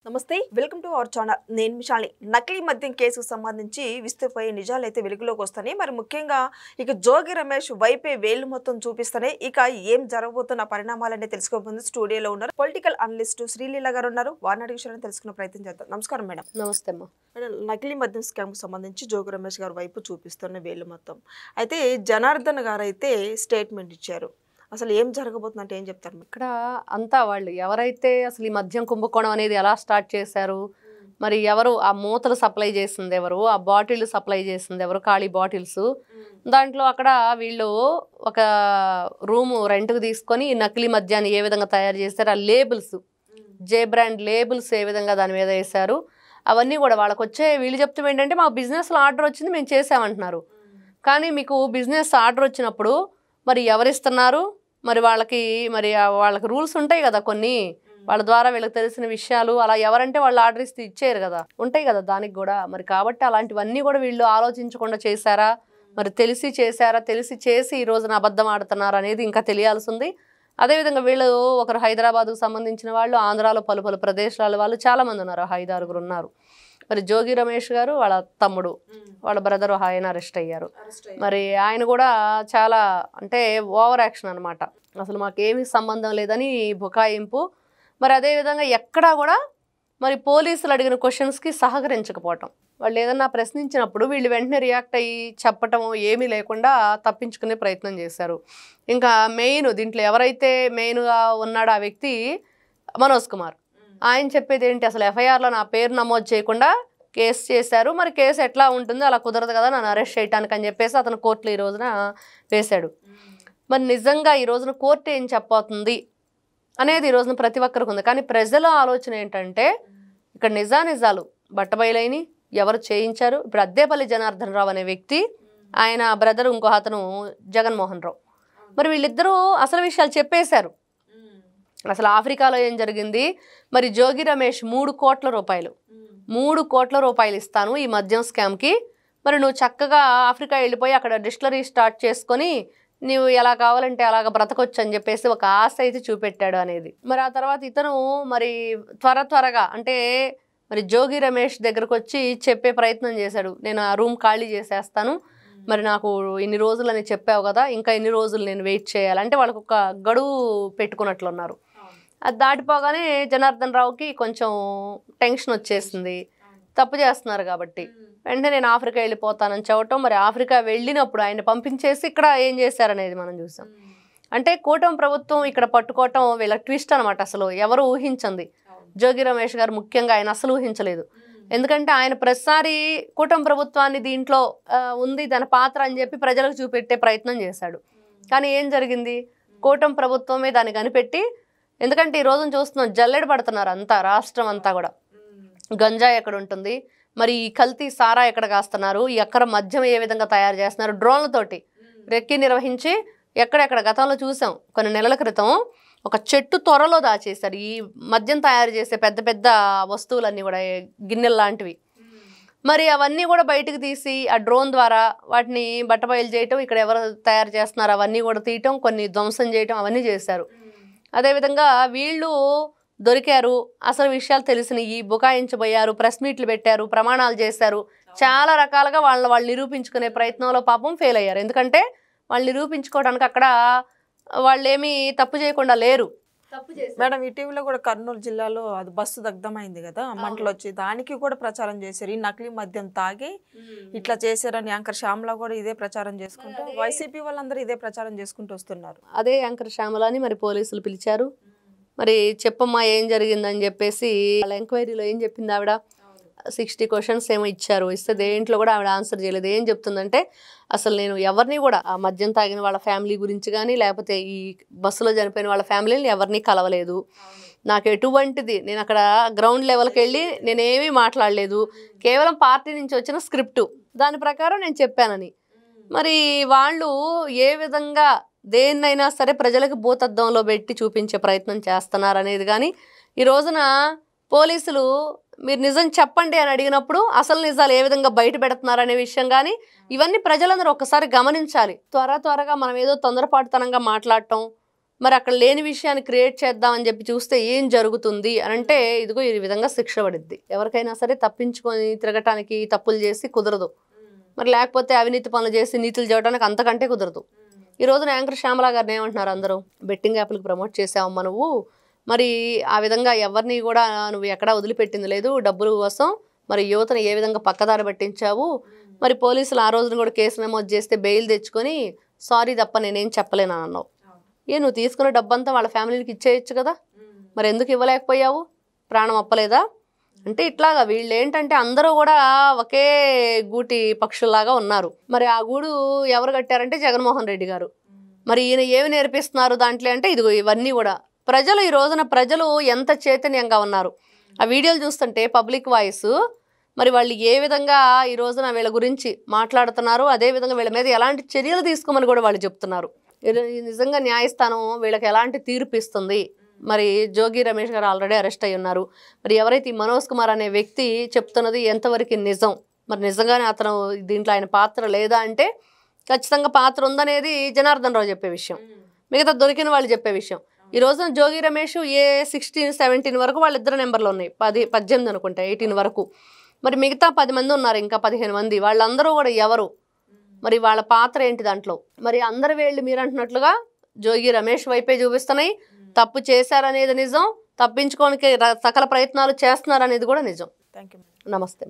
నమస్తే welcome to our channel నేను మిషాలి నకిలీ మద్యం కేసుకు సంబంధించి విస్తుపోయే నిజాలు అయితే వెలుగులోకి వస్తున్నాయి మరి ముఖ్యంగా ఇక జోగి రమేష్ వైపే వేలు మొత్తం చూపిస్తానే ఇక ఏం జరగబోతున్న పరిణామాలనే తెలుసుకోబోతుంది స్టూడియోలో ఉన్నారు పొలిటికల్ అనలిస్ట్ శ్రీలీల గారు ఉన్నారు వారిని అడిగి విషయాలను తెలుసుకునే ప్రయత్నం చేద్దాం నమస్కారం మేడం నమస్తే అమ్మా మేడం నకిలీ మద్యం స్కామ్కి సంబంధించి జోగి రమేష్ గారు వైపు చూపిస్తున్న వేలు మొత్తం అయితే జనార్దన్ గారు అయితే స్టేట్మెంట్ ఇచ్చారు అసలు ఏం జరగబోతుందంటే ఏం చెప్తారు ఇక్కడ అంతా వాళ్ళు ఎవరైతే అసలు ఈ మద్యం కుంభకోణం అనేది ఎలా స్టార్ట్ చేశారు మరి ఎవరు ఆ మూతలు సప్లై చేసింది ఎవరు ఆ బాటిల్ సప్లై చేసింది ఎవరు ఖాళీ బాటిల్స్ దాంట్లో అక్కడ వీళ్ళు ఒక రూము రెంట్కి తీసుకొని నకిలీ మద్యాన్ని ఏ విధంగా తయారు చేశారు ఆ లేబుల్స్ జే బ్రాండ్ లేబుల్స్ ఏ విధంగా దాని మీద వేశారు అవన్నీ కూడా వాళ్ళకి వచ్చే వీళ్ళు చెప్తాం ఏంటంటే మా బిజినెస్లో ఆర్డర్ వచ్చింది మేము చేసామంటున్నారు కానీ మీకు బిజినెస్ ఆర్డర్ వచ్చినప్పుడు మరి ఎవరిస్తున్నారు మరి వాళ్ళకి రూల్స్ ఉంటాయి కదా కొన్ని వాళ్ళ ద్వారా వీళ్ళకి తెలిసిన విషయాలు అలా ఎవరంటే వాళ్ళు ఆర్డర్ ఇస్తే ఇచ్చేయరు కదా ఉంటాయి కదా దానికి కూడా మరి కాబట్టి అలాంటివన్నీ కూడా వీళ్ళు ఆలోచించకుండా చేశారా మరి తెలిసి చేశారా తెలిసి చేసి ఈ రోజున అబద్ధం ఆడుతున్నారు అనేది ఇంకా తెలియాల్సి ఉంది అదేవిధంగా వీళ్ళు ఒకరు హైదరాబాద్కు సంబంధించిన వాళ్ళు ఆంధ్రాలో పలు ప్రదేశాల వాళ్ళు చాలామంది ఉన్నారు 5-6 ఉన్నారు మరి జోగి రమేష్ గారు వాళ్ళ తమ్ముడు వాళ్ళ బ్రదర్ ఆయన అరెస్ట్ అయ్యారు మరి ఆయన కూడా చాలా అంటే ఓవర్ యాక్షన్ అనమాట అసలు మాకేమీ సంబంధం లేదని బుకాయింపు మరి అదేవిధంగా ఎక్కడా కూడా మరి పోలీసులు అడిగిన క్వశ్చన్స్కి సహకరించకపోవటం వాళ్ళు ఏదన్నా ప్రశ్నించినప్పుడు వీళ్ళు వెంటనే రియాక్ట్ అయ్యి చెప్పటం ఏమీ లేకుండా తప్పించుకునే ప్రయత్నం చేశారు ఇంకా మెయిన్ దీంట్లో ఎవరైతే మెయిన్గా ఉన్నాడో ఆ వ్యక్తి మనోజ్ కుమార్ ఆయన చెప్పేది ఏంటి అసలు ఎఫ్ఐఆర్లో నా పేరు నమోదు చేయకుండా కేసు చేశారు మరి కేసు ఎట్లా ఉంటుందో అలా కుదరదు కదా నన్ను అరెస్ట్ చేయడానికి అని చెప్పేసి అతను కోర్టులో ఈ రోజున వేశాడు మరి నిజంగా ఈ రోజున కోర్టు ఏం చెప్పబోతుంది అనేది ఈ రోజున ప్రతి ఒక్కరికి ఉంది కానీ ప్రజల ఆలోచన ఏంటంటే ఇక్కడ నిజాలు బట్టబయలైని ఎవరు చేయించారు ఇప్పుడు అద్దేపల్లి జనార్దన్ రావు అనే వ్యక్తి ఆయన బ్రదర్ ఇంకో అతను జగన్మోహన్ రావు మరి వీళ్ళిద్దరూ అసలు విషయాలు చెప్పేశారు అసలు ఆఫ్రికాలో ఏం జరిగింది మరి జోగి రమేష్ 3 కోట్ల రూపాయలు ఇస్తాను ఈ మద్యం స్కామ్కి మరి నువ్వు చక్కగా ఆఫ్రికా వెళ్ళిపోయి అక్కడ డిస్టిలరీ స్టార్ట్ చేసుకొని నువ్వు ఎలా కావాలంటే అలాగ బ్రతకొచ్చు అని చెప్పేసి ఒక ఆశ అయితే చూపెట్టాడు అనేది మరి ఆ తర్వాత ఇతను మరి త్వరగా అంటే మరి జోగి రమేష్ దగ్గరకు వచ్చి చెప్పే ప్రయత్నం చేశాడు నేను ఆ రూమ్ ఖాళీ చేసేస్తాను మరి నాకు ఇన్ని రోజులు అని చెప్పావు కదా ఇంకా ఎన్ని రోజులు నేను వెయిట్ చేయాలి అంటే వాళ్ళకు ఒక గడువు పెట్టుకున్నట్లున్నారు అది దాటిపోగానే జనార్దన్ రావుకి కొంచెం టెన్షన్ వచ్చేసింది తప్పు చేస్తున్నారు కాబట్టి వెంటనే నేను ఆఫ్రికా వెళ్ళిపోతానని చెప్పటం మరి ఆఫ్రికా వెళ్ళినప్పుడు ఆయన పంపించేసి ఇక్కడ ఏం చేశారనేది మనం చూసాం అంటే కూటమి ప్రభుత్వం ఇక్కడ పట్టుకోవటం వీళ్ళ ట్విస్ట్ అనమాట అసలు ఎవరు ఊహించింది జోగి రమేష్ గారు ముఖ్యంగా ఆయన అసలు ఊహించలేదు ఎందుకంటే ఆయన ప్రతిసారి కూటమి ప్రభుత్వాన్ని దీంట్లో ఉంది దాని పాత్ర అని చెప్పి ప్రజలకు చూపెట్టే ప్రయత్నం చేశాడు కానీ ఏం జరిగింది కూటమి ప్రభుత్వమే దాన్ని కనిపెట్టి ఎందుకంటే ఈ రోజున చూస్తున్నాం జల్లెడ పడుతున్నారు అంతా రాష్ట్రం అంతా కూడా గంజా ఎక్కడ ఉంటుంది మరి ఈ కల్తీ సారా ఎక్కడ కాస్తున్నారు ఎక్కడ మద్యం ఏ విధంగా తయారు చేస్తున్నారు డ్రోన్లతోటి రెక్కి నిర్వహించి ఎక్కడెక్కడ గతంలో చూసాం కొన్ని నెలల క్రితం ఒక చెట్టు త్వరలో దాచేశారు ఈ మద్యం తయారు చేసే పెద్ద వస్తువులన్నీ కూడా గిన్నెలు లాంటివి మరి అవన్నీ కూడా బయటకు తీసి ఆ డ్రోన్ ద్వారా వాటిని బట్టబయలు చేయటం ఇక్కడ ఎవరు తయారు చేస్తున్నారు అవన్నీ కూడా తీయటం కొన్ని ధ్వంసం చేయటం అవన్నీ చేశారు అదేవిధంగా వీళ్ళు దొరికారు అసలు విషయాలు తెలిసినవి బుకాయించబోయారు ప్రెస్ మీట్లు పెట్టారు ప్రమాణాలు చేశారు చాలా రకాలుగా వాళ్ళు నిరూపించుకునే ప్రయత్నంలో పాపం ఫెయిల్ అయ్యారు ఎందుకంటే వాళ్ళు నిరూపించుకోవడానికి అక్కడ వాళ్ళు ఏమీ తప్పు చేయకుండా లేరు మేడం ఇటీవల కూడా కర్నూలు జిల్లాలో అది బస్సు దగ్ధమైంది కదా మంటలు వచ్చి దానికి కూడా ప్రచారం చేశారు ఈ నకిలీ మద్యం తాగి ఇట్లా చేశారని యాంకర్ శ్యామల కూడా ఇదే ప్రచారం చేసుకుంటూ వైసీపీ వాళ్ళందరూ ఇదే ప్రచారం చేసుకుంటూ వస్తున్నారు అదే యాంకర్ శ్యామలని మరి పోలీసులు పిలిచారు మరి చెప్పమ్మా ఏం జరిగిందని చెప్పేసి వాళ్ళ ఎంక్వైరీలో ఏం చెప్పింది ఆవిడ 60 క్వశ్చన్స్ ఏమో ఇచ్చారు ఇస్తే దేంట్లో కూడా ఆవిడ ఆన్సర్ చేయలేదు ఏం చెప్తుందంటే అసలు నేను ఎవరిని కూడా ఆ మద్యం తాగిన వాళ్ళ ఫ్యామిలీ గురించి కానీ లేకపోతే ఈ బస్సులో చనిపోయిన వాళ్ళ ఫ్యామిలీని ఎవరిని కలవలేదు నాకు ఎటువంటిది నేను అక్కడ గ్రౌండ్ లెవెల్కి వెళ్ళి నేనేమీ మాట్లాడలేదు కేవలం పార్టీ నుంచి వచ్చిన స్క్రిప్టు దాని ప్రకారం నేను చెప్పానని మరి వాళ్ళు ఏ విధంగా దేన్నైనా సరే ప్రజలకు భూతద్దంలో పెట్టి చూపించే ప్రయత్నం చేస్తున్నారు అనేది కానీ ఈ రోజున పోలీసులు మీరు నిజం చెప్పండి అని అడిగినప్పుడు అసలు నిజాలు ఏ విధంగా బయట పెడుతున్నారు అనే విషయం కానీ ఇవన్నీ ప్రజలందరూ ఒక్కసారి గమనించాలి త్వరగా మనం ఏదో తొందరపాటుతనంగా మాట్లాడటం మరి అక్కడ లేని విషయాన్ని క్రియేట్ చేద్దామని చెప్పి చూస్తే ఏం జరుగుతుంది అని అంటే ఇదిగో ఈ విధంగా శిక్ష పడిద్ది. ఎవరికైనా సరే తప్పించుకొని తిరగటానికి తప్పులు చేసి కుదరదు, మరి లేకపోతే అవినీతి పనులు చేసి నీతులు చేయడానికి అంతకంటే కుదరదు. ఈ రోజున యాంకర్ శ్యామల గారిని ఏమంటున్నారు అందరూ, బెట్టింగ్ యాప్లకు ప్రమోట్ చేసావమ్మా నువ్వు, మరి ఆ విధంగా ఎవరిని కూడా నువ్వు ఎక్కడా వదిలిపెట్టింది లేదు డబ్బుల కోసం, మరి యువతను ఏ విధంగా పక్కదారి పట్టించావు, మరి పోలీసులు ఆ రోజున కూడా కేసు నమోదు చేస్తే బెయిల్ తెచ్చుకొని సారీ తప్ప నేనేం చెప్పలేను అన్నావు. నువ్వు తీసుకున్న డబ్బంతా వాళ్ళ ఫ్యామిలీకి ఇచ్చేయచ్చు కదా, మరి ఎందుకు ఇవ్వలేకపోయావు, ప్రాణం అప్పలేదా అంటే ఇట్లాగా వీళ్ళు ఏంటంటే అందరూ కూడా ఒకే గూటి పక్షుల్లాగా ఉన్నారు. మరి ఆ గూడు ఎవరు కట్టారంటే జగన్మోహన్ రెడ్డి గారు. మరి ఈయన ఏమి నేర్పిస్తున్నారు దాంట్లో అంటే ఇదిగో ఇవన్నీ కూడా ప్రజలు ఈ రోజున ప్రజలు ఎంత చైతన్యంగా ఉన్నారు. ఆ వీడియోలు చూస్తుంటే పబ్లిక్ వాయిస్ మరి వాళ్ళు ఏ విధంగా ఈ రోజున వీళ్ళ గురించి మాట్లాడుతున్నారు, అదేవిధంగా వీళ్ళ మీద ఎలాంటి చర్యలు తీసుకోమని కూడా వాళ్ళు చెప్తున్నారు. నిజంగా న్యాయస్థానం వీళ్ళకి ఎలాంటి తీర్పు ఇస్తుంది. మరి జోగి రమేష్ గారు ఆల్రెడీ అరెస్ట్ అయి ఉన్నారు. మరి ఎవరైతే ఈ మనోజ్ కుమార్ అనే వ్యక్తి చెప్తున్నది ఎంతవరకు నిజం, మరి నిజంగానే అతను దీంట్లో ఆయన పాత్ర లేదా అంటే ఖచ్చితంగా పాత్ర ఉందనేది జనార్దన్ రావు చెప్పే విషయం, మిగతా దొరికిన వాళ్ళు చెప్పే విషయం. ఈ రోజున జోగి రమేష్ 16, 17 వరకు వాళ్ళిద్దరు నెంబర్లు ఉన్నాయి, 18 అనుకుంటా, 18 వరకు. మరి మిగతా 10 మంది ఉన్నారు, ఇంకా 15 మంది. వాళ్ళందరూ కూడా ఎవరు, మరి వాళ్ళ పాత్ర ఏంటి దాంట్లో? మరి అందరి వేళ్ళు మీరు అంటున్నట్లుగా జోగి రమేష్ వైపే చూపిస్తున్నాయి. తప్పు చేశారనేది నిజం, తప్పించుకోవడానికి సకల ప్రయత్నాలు చేస్తున్నారనేది కూడా నిజం. Thank you. నమస్తే.